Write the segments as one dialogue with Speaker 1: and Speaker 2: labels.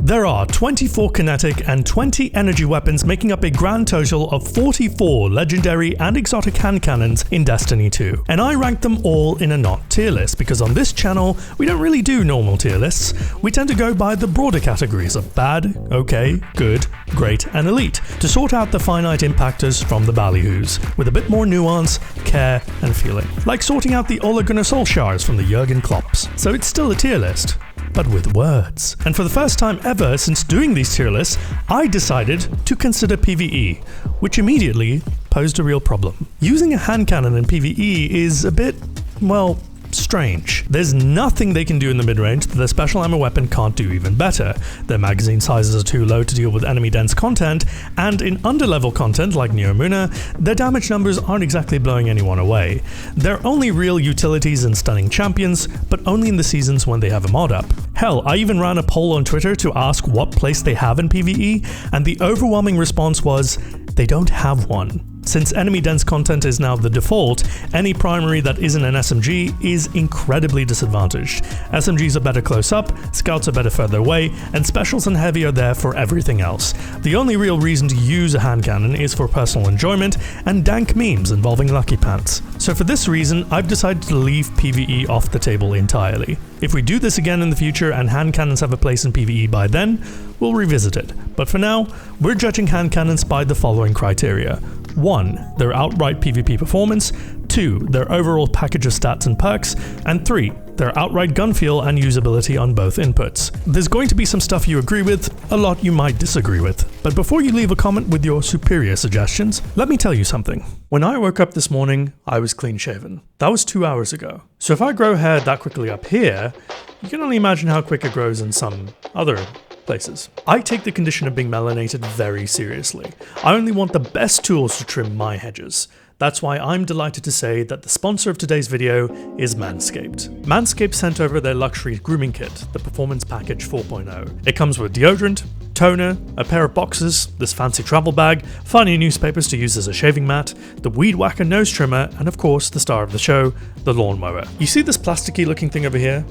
Speaker 1: There are 24 kinetic and 20 energy weapons, making up a grand total of 44 legendary and exotic hand cannons in Destiny 2. And I ranked them all in a not tier list, because on this channel, we don't really do normal tier lists. We tend to go by the broader categories of bad, okay, good, great, and elite, to sort out the finite impactors from the ballyhoos, with a bit more nuance, care, and feeling. Like sorting out the Ole Gunnar Solskjaers from the Jurgen Klopps. So it's still a tier list, but with words. And for the first time ever since doing these tier lists, I decided to consider PvE, which immediately posed a real problem. Using a hand cannon in PvE is a bit, well, strange. There's nothing they can do in the mid-range that their special ammo weapon can't do even better. Their magazine sizes are too low to deal with enemy-dense content, and in under-level content like Neomuna, their damage numbers aren't exactly blowing anyone away. They're only real utilities in stunning champions, but only in the seasons when they have a mod up. Hell, I even ran a poll on Twitter to ask what place they have in PvE, and the overwhelming response was, they don't have one. Since enemy dense content is now the default, any primary that isn't an SMG is incredibly disadvantaged. SMGs are better close up, scouts are better further away, and specials and heavy are there for everything else. The only real reason to use a hand cannon is for personal enjoyment and dank memes involving Lucky Pants. So for this reason, I've decided to leave PvE off the table entirely. If we do this again in the future and hand cannons have a place in PvE by then, we'll revisit it. But for now, we're judging hand cannons by the following criteria. 1. Their outright PvP performance, 2. Their overall package of stats and perks, and 3. Their outright gun feel and usability on both inputs. There's going to be some stuff you agree with, a lot you might disagree with. But before you leave a comment with your superior suggestions, let me tell you something. When I woke up this morning, I was clean shaven. That was 2 hours ago. So if I grow hair that quickly up here, you can only imagine how quick it grows in some other places. I take the condition of being melanated very seriously. I only want the best tools to trim my hedges. That's why I'm delighted to say that the sponsor of today's video is Manscaped. Manscaped sent over their luxury grooming kit, the Performance Package 4.0. It comes with deodorant, toner, a pair of boxers, this fancy travel bag, funny newspapers to use as a shaving mat, the weed whacker nose trimmer, and of course the star of the show, the lawnmower. You see this plasticky looking thing over here?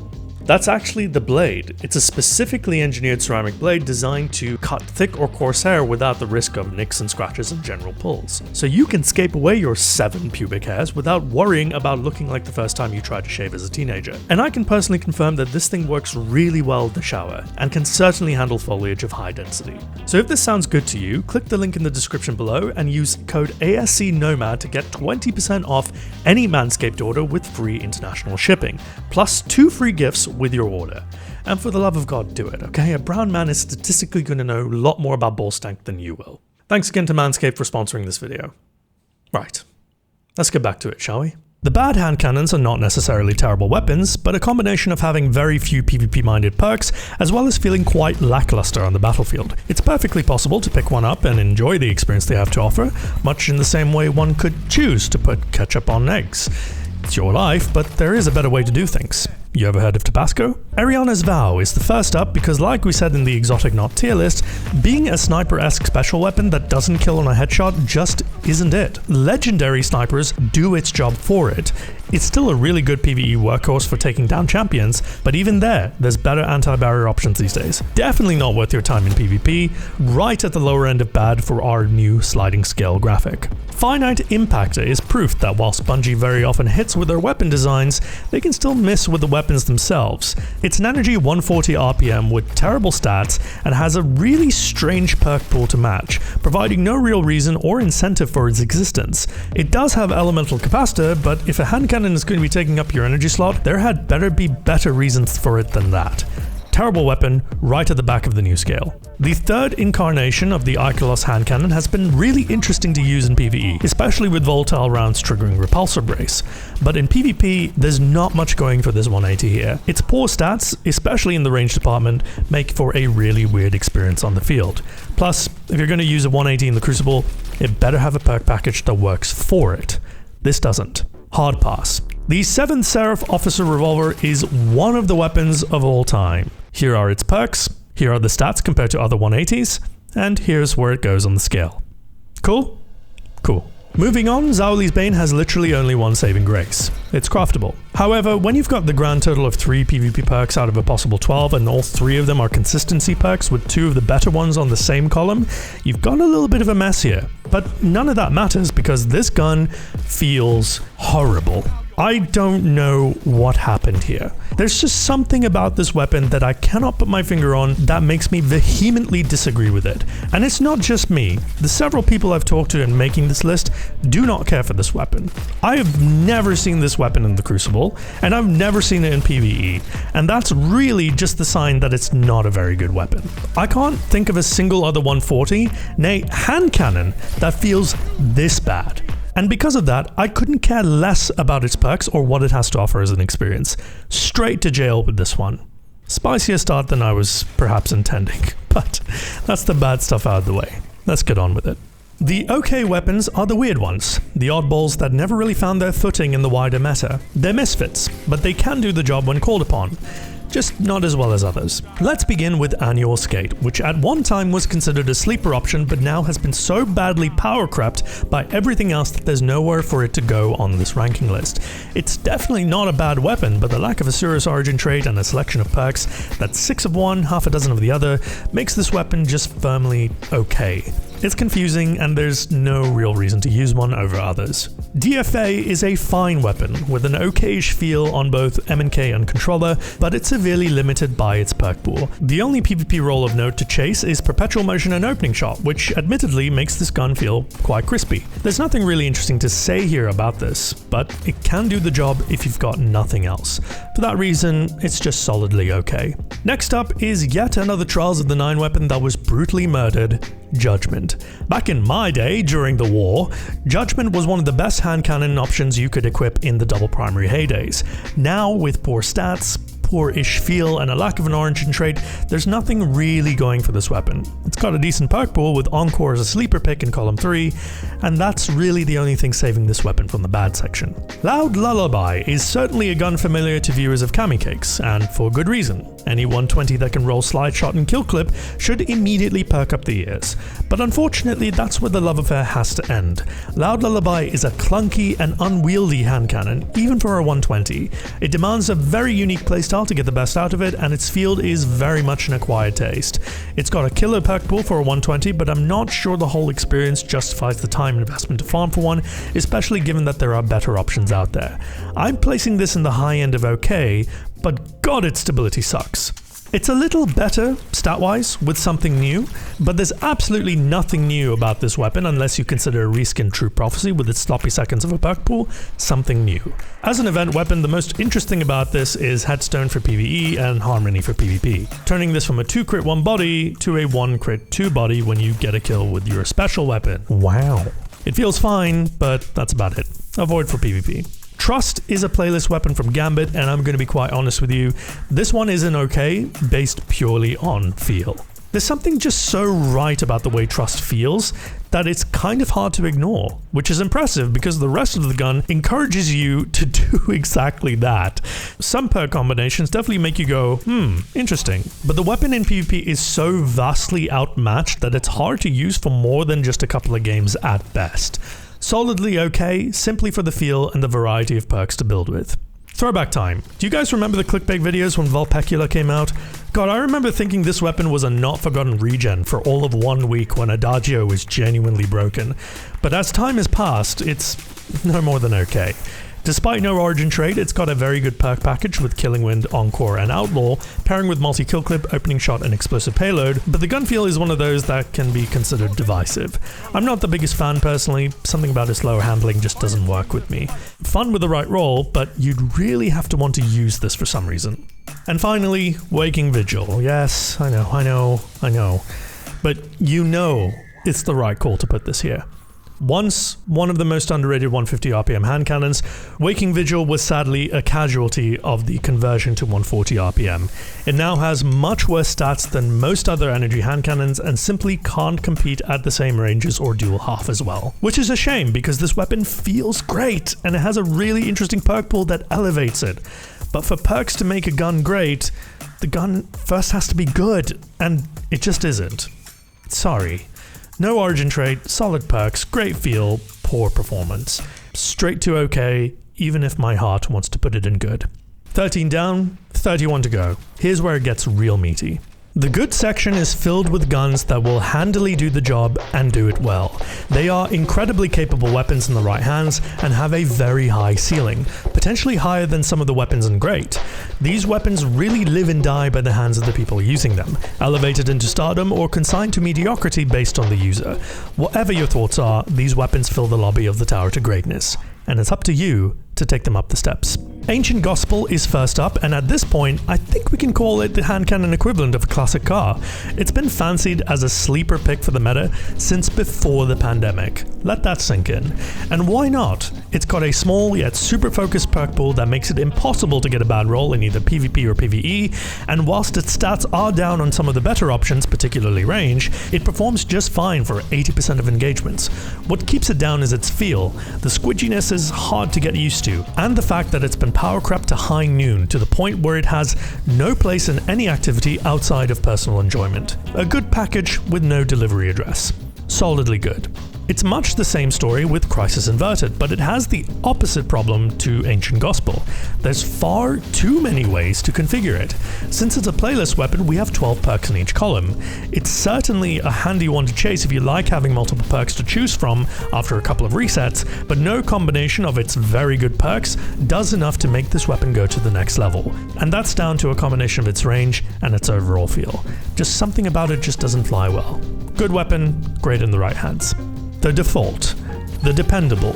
Speaker 1: That's actually the blade. It's a specifically engineered ceramic blade designed to cut thick or coarse hair without the risk of nicks and scratches and general pulls. So you can scape away your 7 pubic hairs without worrying about looking like the first time you tried to shave as a teenager. And I can personally confirm that this thing works really well in the shower and can certainly handle foliage of high density. So if this sounds good to you, click the link in the description below and use code ASC Nomad to get 20% off any Manscaped order with free international shipping, plus 2 free gifts with your order. And for the love of God, do it, okay? A brown man is statistically going to know a lot more about ball stank than you will. Thanks again to Manscaped for sponsoring this video. Right, let's get back to it, shall we? The bad hand cannons are not necessarily terrible weapons, but a combination of having very few PvP-minded perks, as well as feeling quite lackluster on the battlefield. It's perfectly possible to pick one up and enjoy the experience they have to offer, much in the same way one could choose to put ketchup on eggs. It's your life, but there is a better way to do things. You ever heard of Tabasco? Ariana's Vow is the first up because, like we said in the exotic not tier list, being a sniper-esque special weapon that doesn't kill on a headshot just isn't it. Legendary snipers do its job for it. It's still a really good PvE workhorse for taking down champions, but even there's better anti-barrier options these days. Definitely not worth your time in PvP, right at the lower end of bad for our new sliding scale graphic. Finite Impactor is proof that whilst Bungie very often hits with their weapon designs, they can still miss with the weapons themselves. It's an energy 140 RPM with terrible stats and has a really strange perk pool to match, providing no real reason or incentive for its existence. It does have elemental capacitor, but if a hand cannon is going to be taking up your energy slot, there had better be better reasons for it than that. Terrible weapon, right at the back of the new scale. The third incarnation of the Ikelos hand cannon has been really interesting to use in PvE, especially with volatile rounds triggering repulsor brace. But in PvP, there's not much going for this 180 here. Its poor stats, especially in the range department, make for a really weird experience on the field. Plus, if you're going to use a 180 in the Crucible, it better have a perk package that works for it. This doesn't. Hard pass. The 7th Seraph Officer Revolver is one of the weapons of all time. Here are its perks, here are the stats compared to other 180s, and here's where it goes on the scale. Cool? Cool. Moving on, Zauli's Bane has literally only one saving grace. It's craftable. However, when you've got the grand total of 3 PvP perks out of a possible 12 and all 3 of them are consistency perks with 2 of the better ones on the same column, you've got a little bit of a mess here. But none of that matters because this gun feels horrible. I don't know what happened here. There's just something about this weapon that I cannot put my finger on that makes me vehemently disagree with it. And it's not just me. The several people I've talked to in making this list do not care for this weapon. I have never seen this weapon in the Crucible, and I've never seen it in PvE, and that's really just the sign that it's not a very good weapon. I can't think of a single other 140, nay, hand cannon, that feels this bad. And because of that, I couldn't care less about its perks or what it has to offer as an experience. Straight to jail with this one. Spicier start than I was perhaps intending, but that's the bad stuff out of the way. Let's get on with it. The okay weapons are the weird ones, the oddballs that never really found their footing in the wider meta. They're misfits, but they can do the job when called upon. Just not as well as others. Let's begin with Annual Skate, which at one time was considered a sleeper option but now has been so badly power crept by everything else that there's nowhere for it to go on this ranking list. It's definitely not a bad weapon, but the lack of a serious origin trait and a selection of perks that's 6 of one, half a dozen of the other, makes this weapon just firmly okay. It's confusing and there's no real reason to use one over others. DFA is a fine weapon with an okayish feel on both M&K and controller, but it's severely limited by its perk pool. The only PvP role of note to chase is Perpetual Motion and Opening Shot, which admittedly makes this gun feel quite crispy. There's nothing really interesting to say here about this, but it can do the job if you've got nothing else. For that reason, it's just solidly okay. Next up is yet another Trials of the 9 weapon that was brutally murdered. Judgment. Back in my day, during the war, Judgment was one of the best hand cannon options you could equip in the double primary heydays. Now, with poor stats, poor-ish feel, and a lack of an origin trait, there's nothing really going for this weapon. It's got a decent perk pool with Encore as a sleeper pick in column 3, and that's really the only thing saving this weapon from the bad section. Loud Lullaby is certainly a gun familiar to viewers of Kami Cakes, and for good reason. Any 120 that can roll slide shot and kill clip should immediately perk up the ears. But unfortunately, that's where the love affair has to end. Loud Lullaby is a clunky and unwieldy hand cannon, even for a 120. It demands a very unique playstyle to get the best out of it, and its field is very much an acquired taste. It's got a killer perk pool for a 120, but I'm not sure the whole experience justifies the time investment to farm for one, especially given that there are better options out there. I'm placing this in the high end of okay, but god, its stability sucks. It's a little better, stat-wise, with something new, but there's absolutely nothing new about this weapon unless you consider a reskin True Prophecy with its sloppy seconds of a perk pool something new. As an event weapon, the most interesting about this is Headstone for PvE and Harmony for PvP, turning this from a 2 crit 1 body to a 1 crit 2 body when you get a kill with your special weapon. Wow. It feels fine, but that's about it. Avoid for PvP. Trust is a playlist weapon from Gambit, and I'm going to be quite honest with you, this one isn't okay based purely on feel. There's something just so right about the way Trust feels that it's kind of hard to ignore, which is impressive because the rest of the gun encourages you to do exactly that. Some perk combinations definitely make you go, interesting. But the weapon in PvP is so vastly outmatched that it's hard to use for more than just a couple of games at best. Solidly okay, simply for the feel and the variety of perks to build with. Throwback time. Do you guys remember the clickbait videos when Vulpecula came out? God, I remember thinking this weapon was a not-forgotten regen for all of 1 week when Adagio was genuinely broken. But as time has passed, it's no more than okay. Despite no origin trait, it's got a very good perk package with Killing Wind, Encore, and Outlaw, pairing with multi-kill clip, opening shot, and explosive payload, but the gun feel is one of those that can be considered divisive. I'm not the biggest fan personally, something about its lower handling just doesn't work with me. Fun with the right role, but you'd really have to want to use this for some reason. And finally, Waking Vigil. Yes, I know. But you know it's the right call to put this here. Once one of the most underrated 150 RPM hand cannons, Waking Vigil was sadly a casualty of the conversion to 140 RPM. It now has much worse stats than most other energy hand cannons and simply can't compete at the same ranges or dual half as well. Which is a shame because this weapon feels great and it has a really interesting perk pool that elevates it. But for perks to make a gun great, the gun first has to be good, and it just isn't. Sorry. No origin trait, solid perks, great feel, poor performance. Straight to okay, even if my heart wants to put it in good. 13 down, 31 to go. Here's where it gets real meaty. The good section is filled with guns that will handily do the job and do it well. They are incredibly capable weapons in the right hands and have a very high ceiling, potentially higher than some of the weapons in Great. These weapons really live and die by the hands of the people using them, elevated into stardom or consigned to mediocrity based on the user. Whatever your thoughts are, these weapons fill the lobby of the Tower to greatness, and it's up to you to take them up the steps. Ancient Gospel is first up, and at this point, I think we can call it the hand cannon equivalent of a classic car. It's been fancied as a sleeper pick for the meta since before the pandemic. Let that sink in. And why not? It's got a small yet super focused perk pool that makes it impossible to get a bad roll in either PvP or PvE, and whilst its stats are down on some of the better options, particularly range, it performs just fine for 80% of engagements. What keeps it down is its feel. The squidginess is hard to get used to, and the fact that it's been power crept to high noon to the point where it has no place in any activity outside of personal enjoyment. A good package with no delivery address. Solidly good. It's much the same story with Crisis Inverted, but it has the opposite problem to Ancient Gospel. There's far too many ways to configure it. Since it's a playlist weapon, we have 12 perks in each column. It's certainly a handy one to chase if you like having multiple perks to choose from after a couple of resets, but no combination of its very good perks does enough to make this weapon go to the next level. And that's down to a combination of its range and its overall feel. Just something about it just doesn't fly well. Good weapon, great in the right hands. The default, the dependable,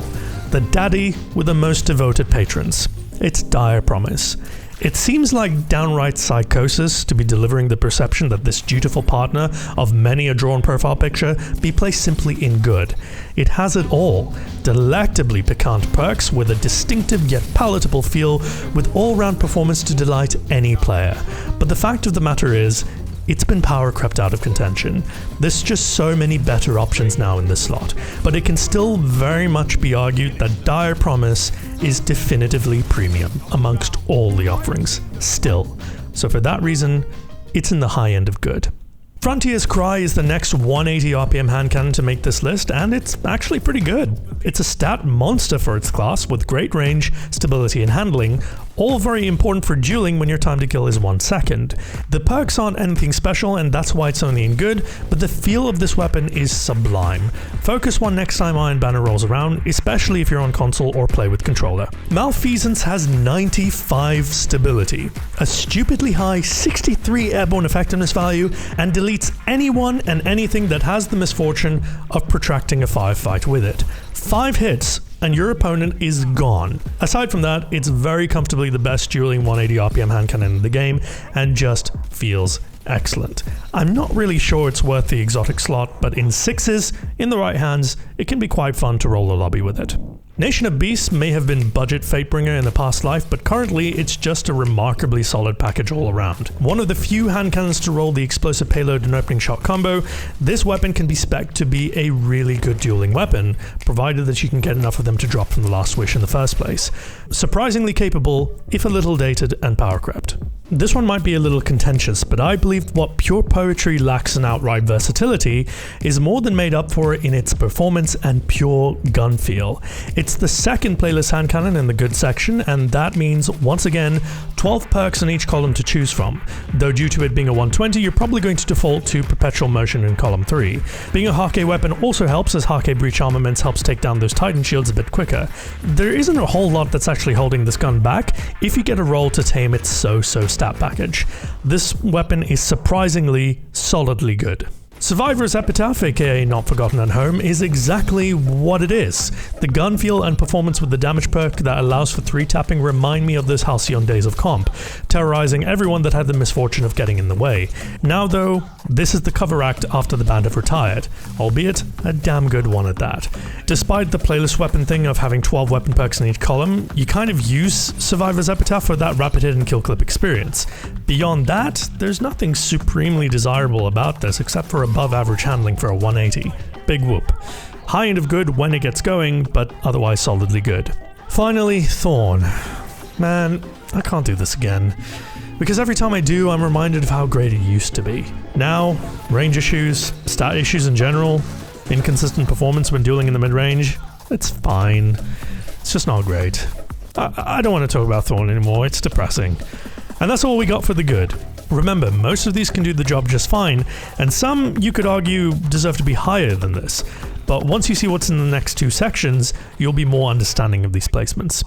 Speaker 1: the daddy with the most devoted patrons. It's Dire Promise. It seems like downright psychosis to be delivering the perception that this dutiful partner of many a drawn profile picture be placed simply in good. It has it all. Delectably piquant perks with a distinctive yet palatable feel with all-round performance to delight any player. But the fact of the matter is, it's been power crept out of contention. There's just so many better options now in this slot, but it can still very much be argued that Dire Promise is definitively premium amongst all the offerings, still. So for that reason, it's in the high end of good. Frontier's Cry is the next 180 RPM hand cannon to make this list, and it's actually pretty good. It's a stat monster for its class, with great range, stability and handling, all very important for dueling when your time to kill is 1 second. The perks aren't anything special, and that's why it's only in good, but the feel of this weapon is sublime. Focus one next time Iron Banner rolls around, especially if you're on console or play with controller. Malfeasance has 95 stability, a stupidly high 63 airborne effectiveness value, and deletes anyone and anything that has the misfortune of protracting a firefight with it. 5 hits and your opponent is gone. Aside from that, it's very comfortably the best dueling 180 RPM hand cannon in the game and just feels excellent. I'm not really sure it's worth the exotic slot, but in 6s, in the right hands, it can be quite fun to roll a lobby with it. Nation of Beasts may have been budget Fatebringer in the past life, but currently it's just a remarkably solid package all around. One of the few hand cannons to roll the explosive payload and opening shot combo, this weapon can be spec'd to be a really good dueling weapon, provided that you can get enough of them to drop from the last wish in the first place. Surprisingly capable, if a little dated and power crept. This one might be a little contentious, but I believe what Pure Poetry lacks in outright versatility is more than made up for in its performance and pure gun feel. It's the second playlist hand cannon in the good section, and that means, once again, 12 perks in each column to choose from, though due to it being a 120, you're probably going to default to Perpetual Motion in column 3. Being a Hake weapon also helps, as Hake Breach Armaments helps take down those Titan shields a bit quicker. There isn't a whole lot that's actually holding this gun back if you get a roll to tame its so-so stat package. This weapon is surprisingly solidly good. Survivor's Epitaph, aka Not Forgotten at Home, is exactly what it is. The gun feel and performance with the damage perk that allows for 3-tapping remind me of those Halcyon days of comp, terrorizing everyone that had the misfortune of getting in the way. Now though, this is the cover act after the band have retired, albeit a damn good one at that. Despite the playlist weapon thing of having 12 weapon perks in each column, you kind of use Survivor's Epitaph for that rapid hit and kill clip experience. Beyond that, there's nothing supremely desirable about this except for above average handling for a 180. Big whoop. High end of good when it gets going, but otherwise solidly good. Finally, Thorn. Man, I can't do this again. Because every time I do, I'm reminded of how great it used to be. Now, range issues, stat issues in general, inconsistent performance when dueling in the mid-range, It's fine. It's just not great. I don't want to talk about Thorn anymore, it's depressing. And that's all we got for the good. Remember, most of these can do the job just fine, and some, you could argue, deserve to be higher than this. But once you see what's in the next two sections, you'll be more understanding of these placements.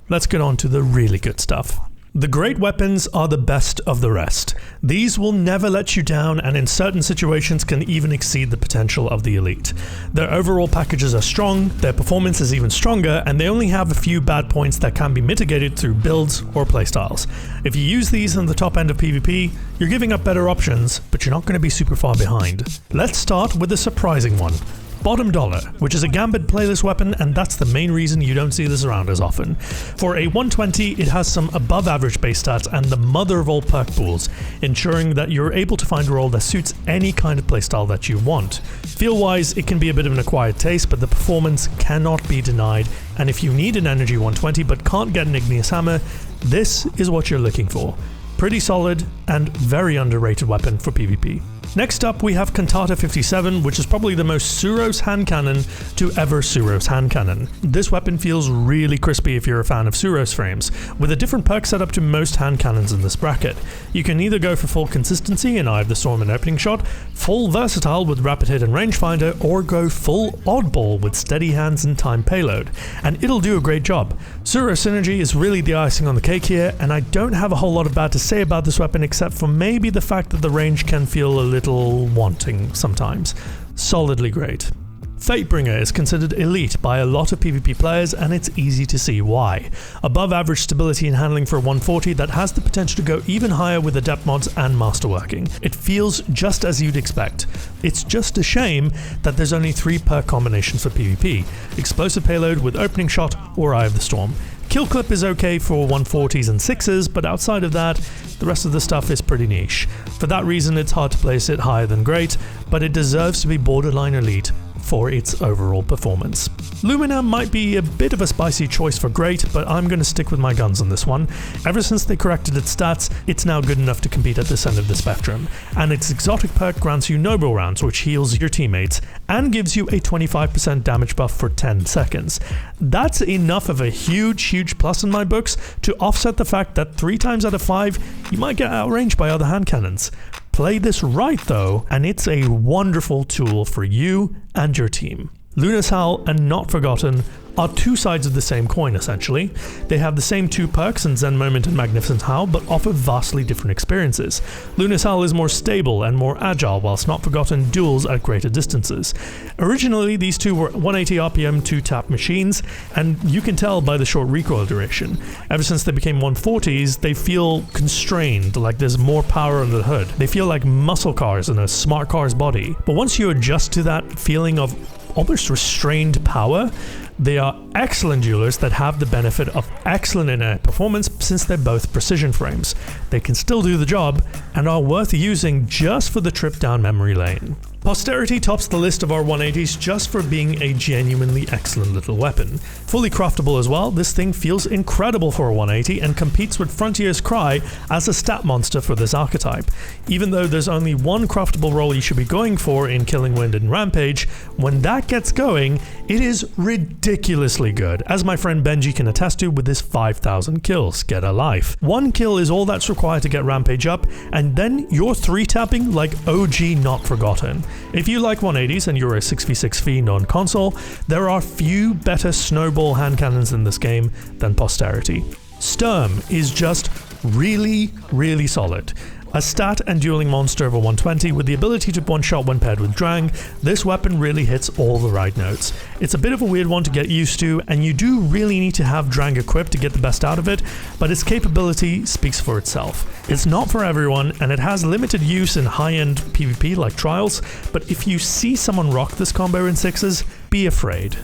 Speaker 1: Let's get on to the really good stuff. The great weapons are the best of the rest. These will never let you down, and in certain situations can even exceed the potential of the elite. Their overall packages are strong, their performance is even stronger, and they only have a few bad points that can be mitigated through builds or playstyles. If you use these in the top end of PvP, you're giving up better options, but you're not going to be super far behind. Let's start with a surprising one. Bottom Dollar, which is a Gambit playlist weapon, and that's the main reason you don't see this around as often. For a 120, it has some above average base stats and the mother of all perk pools, ensuring that you're able to find a role that suits any kind of playstyle that you want. Feel wise, it can be a bit of an acquired taste, but the performance cannot be denied, and if you need an energy 120 but can't get an igneous hammer, this is what you're looking for. Pretty solid and very underrated weapon for PvP. Next up we have Cantata 57, which is probably the most Suros hand cannon to ever Suros hand cannon. This weapon feels really crispy if you're a fan of Suros frames, with a different perk setup to most hand cannons in this bracket. You can either go for full consistency in Eye of the Storm and Opening Shot, full versatile with Rapid Hit and Rangefinder, or go full oddball with Steady Hands and Time Payload, and it'll do a great job. Suro Synergy is really the icing on the cake here, and I don't have a whole lot of bad to say about this weapon except for maybe the fact that the range can feel a little wanting sometimes. Solidly great. Fatebringer is considered elite by a lot of PvP players, and it's easy to see why. Above average stability and handling for a 140 that has the potential to go even higher with adept mods and masterworking. It feels just as you'd expect. It's just a shame that there's only 3 perk combinations for PvP: Explosive Payload with Opening Shot or Eye of the Storm. Kill Clip is okay for 140s and 6s, but outside of that, the rest of the stuff is pretty niche. For that reason, it's hard to place it higher than great, but it deserves to be borderline elite for its overall performance. Lumina might be a bit of a spicy choice for great, but I'm going to stick with my guns on this one. Ever since they corrected its stats, it's now good enough to compete at this end of the spectrum, and its exotic perk grants you Noble Rounds, which heals your teammates, and gives you a 25% damage buff for 10 seconds. That's enough of a huge plus in my books to offset the fact that 3 times out of 5, you might get outranged by other hand cannons. Play this right though, and it's a wonderful tool for you and your team. Luna's Howl and Not Forgotten are 2 sides of the same coin essentially. They have the same 2 perks in Zen Moment and Magnificent Howl, but offer vastly different experiences. Luna's Howl is more stable and more agile, whilst Not Forgotten duels at greater distances. Originally, these two were 180 RPM 2-tap machines, and you can tell by the short recoil duration. Ever since they became 140s, they feel constrained, like there's more power under the hood. They feel like muscle cars in a smart car's body. But once you adjust to that feeling of almost restrained power, they are excellent duelers that have the benefit of excellent in-air performance since they're both precision frames. They can still do the job and are worth using just for the trip down memory lane. Posterity tops the list of our 180s just for being a genuinely excellent little weapon. Fully craftable as well, this thing feels incredible for a 180 and competes with Frontier's Cry as a stat monster for this archetype. Even though there's only one craftable role you should be going for in Killing Wind and Rampage, when that gets going, it is ridiculously good, as my friend Benji can attest to with his 5,000 kills. Get a life. 1 kill is all that's required to get Rampage up, and then you're 3-tapping like OG Not Forgotten. If you like 180s and you're a 6v6 fiend on console, there are few better snowball hand cannons in this game than Posterity. Sturm is just really solid. A stat and dueling monster of a 120 with the ability to one-shot when paired with Drang, this weapon really hits all the right notes. It's a bit of a weird one to get used to, and you do really need to have Drang equipped to get the best out of it, but its capability speaks for itself. It's not for everyone, and it has limited use in high-end PvP like Trials, but if you see someone rock this combo in 6s, be afraid.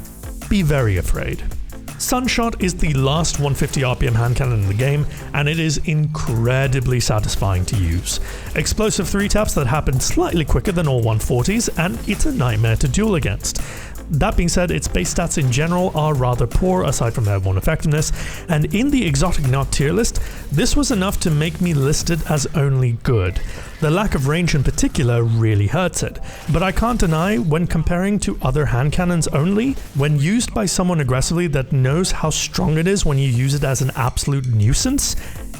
Speaker 1: Be very afraid. Sunshot is the last 150 RPM hand cannon in the game, and it is incredibly satisfying to use. Explosive 3-taps that happen slightly quicker than all 140s, and it's a nightmare to duel against. That being said, its base stats in general are rather poor aside from airborne effectiveness, and in the exotic not tier list, this was enough to make me list it as only good. The lack of range in particular really hurts it, but I can't deny when comparing to other hand cannons only, when used by someone aggressively that knows how strong it is when you use it as an absolute nuisance,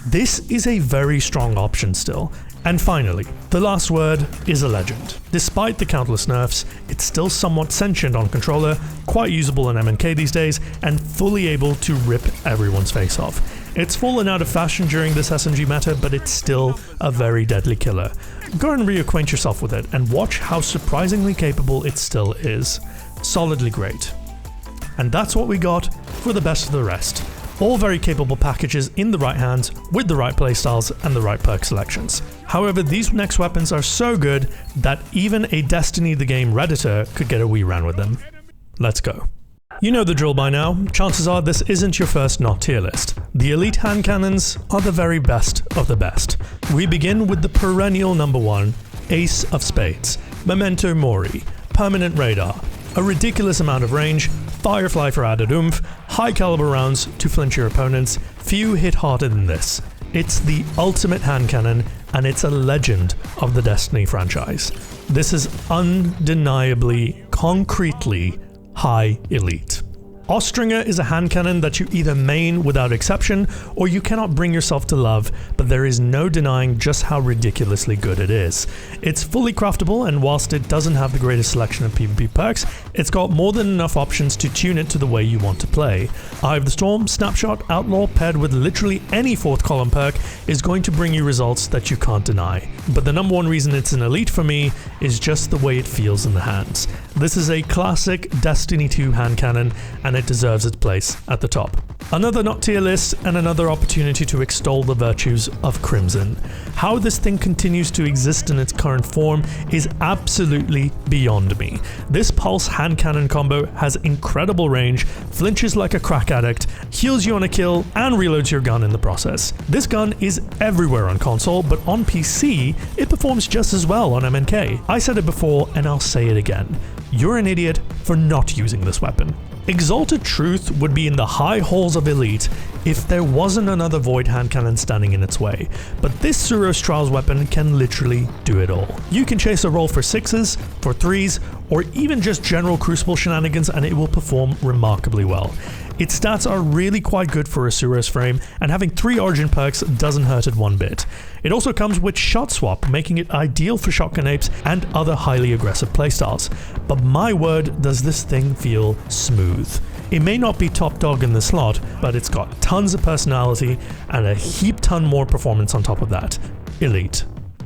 Speaker 1: this is a very strong option still. And finally, the last word is a legend. Despite the countless nerfs, it's still somewhat sentient on controller, quite usable in MNK these days, and fully able to rip everyone's face off. It's fallen out of fashion during this SMG meta, but it's still a very deadly killer. Go and reacquaint yourself with it, and watch how surprisingly capable it still is. Solidly great. And that's what we got for the best of the rest. All very capable packages in the right hands, with the right playstyles and the right perk selections. However, these next weapons are so good that even a Destiny the Game Redditor could get a wee run with them. Let's go. You know the drill by now, chances are this isn't your first not tier list. The elite hand cannons are the very best of the best. We begin with the perennial number one, Ace of Spades, Memento Mori, Permanent Radar, a ridiculous amount of range, Firefly for added oomph, high caliber rounds to flinch your opponents, few hit harder than this. It's the ultimate hand cannon, and it's a legend of the Destiny franchise. This is undeniably, concretely high elite. Austringer is a hand cannon that you either main without exception, or you cannot bring yourself to love, but there is no denying just how ridiculously good it is. It's fully craftable, and whilst it doesn't have the greatest selection of PvP perks, it's got more than enough options to tune it to the way you want to play. Eye of the Storm, Snapshot, Outlaw paired with literally any fourth column perk is going to bring you results that you can't deny. But the number one reason it's an elite for me is just the way it feels in the hands. This is a classic Destiny 2 hand cannon, and it deserves its place at the top. Another not tier list and another opportunity to extol the virtues of Crimson. How this thing continues to exist in its current form is absolutely beyond me. This pulse hand cannon combo has incredible range, flinches like a crack addict, heals you on a kill, and reloads your gun in the process. This gun is everywhere on console, but on PC, it performs just as well on MNK. I said it before and I'll say it again. You're an idiot for not using this weapon. Exalted Truth would be in the high halls of elite if there wasn't another void hand cannon standing in its way, but this Suros Trials weapon can literally do it all. You can chase a roll for 6s, for 3s, or even just general Crucible shenanigans and it will perform remarkably well. Its stats are really quite good for a Suros frame, and having 3 origin perks doesn't hurt it one bit. It also comes with shot swap, making it ideal for shotgun apes and other highly aggressive playstyles. But my word, does this thing feel smooth. It may not be top dog in the slot, but it's got tons of personality and a heap ton more performance on top of that. Elite.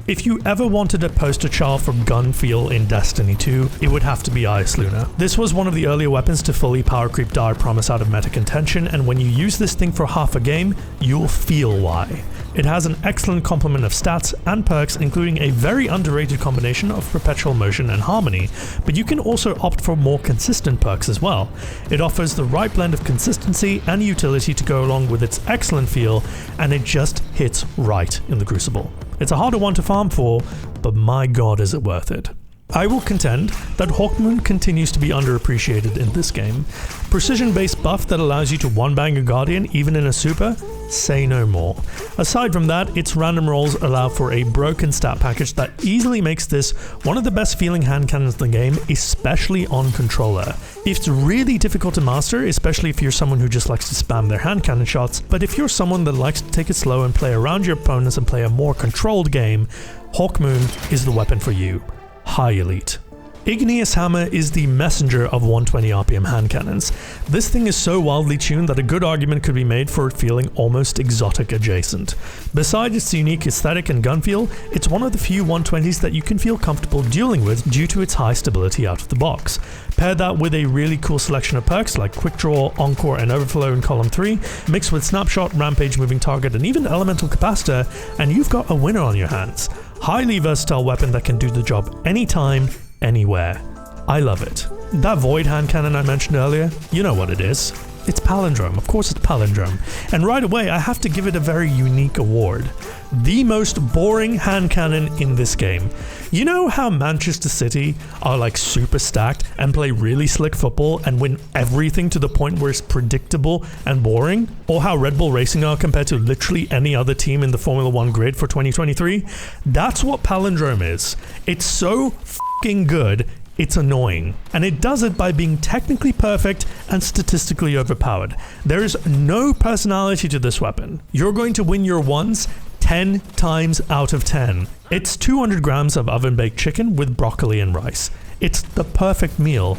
Speaker 1: If you ever wanted a poster child for gun feel in Destiny 2, it would have to be Ice Luna. This was one of the earlier weapons to fully power creep Dire Promise out of meta contention, and when you use this thing for half a game, you'll feel why. It has an excellent complement of stats and perks, including a very underrated combination of Perpetual Motion and Harmony, but you can also opt for more consistent perks as well. It offers the right blend of consistency and utility to go along with its excellent feel, and it just hits right in the Crucible. It's a harder one to farm for, but my god is it worth it. I will contend that Hawkmoon continues to be underappreciated in this game. Precision-based buff that allows you to one-bang a Guardian even in a super? Say no more. Aside from that, its random rolls allow for a broken stat package that easily makes this one of the best feeling hand cannons in the game, especially on controller. It's really difficult to master, especially if you're someone who just likes to spam their hand cannon shots, but if you're someone that likes to take it slow and play around your opponents and play a more controlled game, Hawkmoon is the weapon for you. High elite. Igneous Hammer is the messenger of 120 RPM hand cannons. This thing is so wildly tuned that a good argument could be made for it feeling almost exotic adjacent. Besides its unique aesthetic and gun feel, it's one of the few 120s that you can feel comfortable dueling with due to its high stability out of the box. Pair that with a really cool selection of perks like Quick Draw, Encore and Overflow in column 3, mixed with Snapshot, Rampage, Moving Target and even Elemental Capacitor, and you've got a winner on your hands. Highly versatile weapon that can do the job anytime, anywhere. I love it. That Void hand cannon I mentioned earlier, you know what it is. It's Palindrome. Of course it's Palindrome. And right away, I have to give it a very unique award. The most boring hand cannon in this game. You know how Manchester City are like super stacked and play really slick football and win everything to the point where it's predictable and boring? Or how Red Bull Racing are compared to literally any other team in the Formula 1 grid for 2023? That's what Palindrome is. It's so f***ing good, it's annoying. And it does it by being technically perfect and statistically overpowered. There is no personality to this weapon. You're going to win your ones 10 times out of 10. It's 200 grams of oven-baked chicken with broccoli and rice. It's the perfect meal.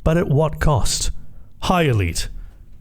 Speaker 1: But at what cost? High elite.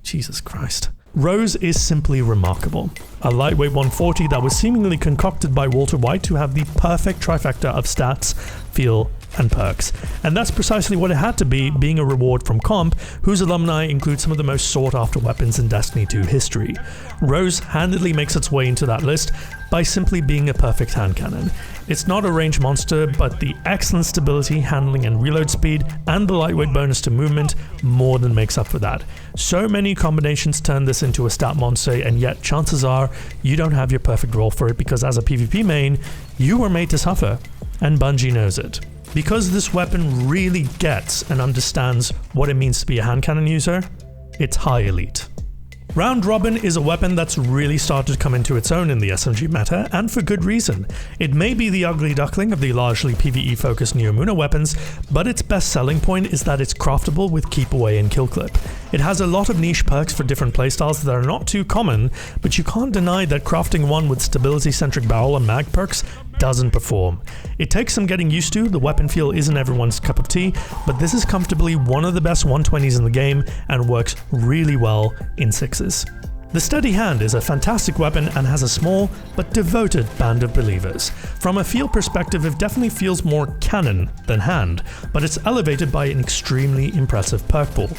Speaker 1: Jesus Christ. Rose is simply remarkable. A lightweight 140 that was seemingly concocted by Walter White to have the perfect trifecta of stats, feel, and perks. And that's precisely what it had to be, being a reward from Comp, whose alumni include some of the most sought-after weapons in Destiny 2 history. Rose handedly makes its way into that list by simply being a perfect hand cannon. It's not a range monster, but the excellent stability, handling, and reload speed, and the lightweight bonus to movement more than makes up for that. So many combinations turn this into a stat monster, and yet chances are you don't have your perfect role for it because as a PvP main, you were made to suffer, and Bungie knows it. Because this weapon really gets and understands what it means to be a hand cannon user, it's high elite. Round Robin is a weapon that's really started to come into its own in the SMG meta, and for good reason. It may be the ugly duckling of the largely PvE-focused Neomuna weapons, but its best selling point is that it's craftable with keep away and kill clip. It has a lot of niche perks for different playstyles that are not too common, but you can't deny that crafting one with stability-centric barrel and mag perks doesn't perform. It takes some getting used to, the weapon feel isn't everyone's cup of tea, but this is comfortably one of the best 120s in the game and works really well in 6s. The Steady Hand is a fantastic weapon and has a small but devoted band of believers. From a feel perspective, it definitely feels more cannon than hand, but it's elevated by an extremely impressive perk pool.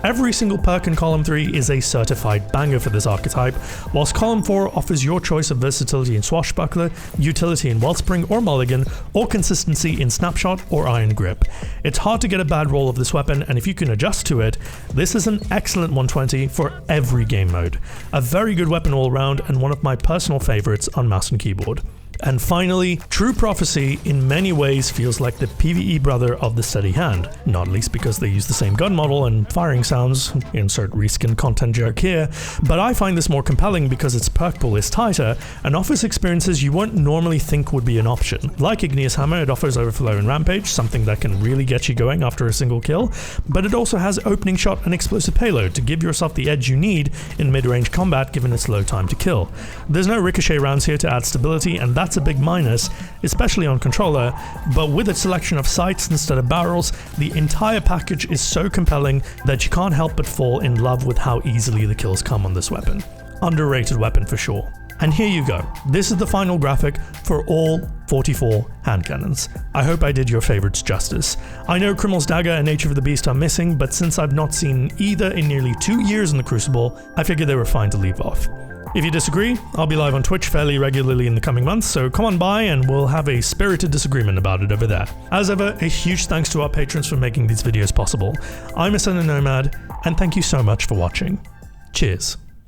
Speaker 1: Every single perk in Column 3 is a certified banger for this archetype, whilst Column 4 offers your choice of versatility in Swashbuckler, utility in Wellspring or Mulligan, or consistency in Snapshot or Iron Grip. It's hard to get a bad roll of this weapon, and if you can adjust to it, this is an excellent 120 for every game mode. A very good weapon all around, and one of my personal favorites on mouse and keyboard. And finally, True Prophecy in many ways feels like the PvE brother of the Steady Hand, not least because they use the same gun model and firing sounds, insert reskin content joke here, but I find this more compelling because its perk pool is tighter and offers experiences you wouldn't normally think would be an option. Like Igneous Hammer, it offers Overflow and Rampage, something that can really get you going after a single kill, but it also has Opening Shot and Explosive Payload to give yourself the edge you need in mid-range combat given its low time to kill. There's no ricochet rounds here to add stability, and that's a big minus, especially on controller, but with its selection of sights instead of barrels, the entire package is so compelling that you can't help but fall in love with how easily the kills come on this weapon. Underrated weapon for sure. And here you go. This is the final graphic for all 44 hand cannons. I hope I did your favorites justice. I know Criminal's Dagger and Nature of the Beast are missing, but since I've not seen either in nearly 2 years in the Crucible, I figured they were fine to leave off. If you disagree, I'll be live on Twitch fairly regularly in the coming months, so come on by and we'll have a spirited disagreement about it over there. As ever, a huge thanks to our patrons for making these videos possible. I'm Ascendant Nomad, and thank you so much for watching. Cheers.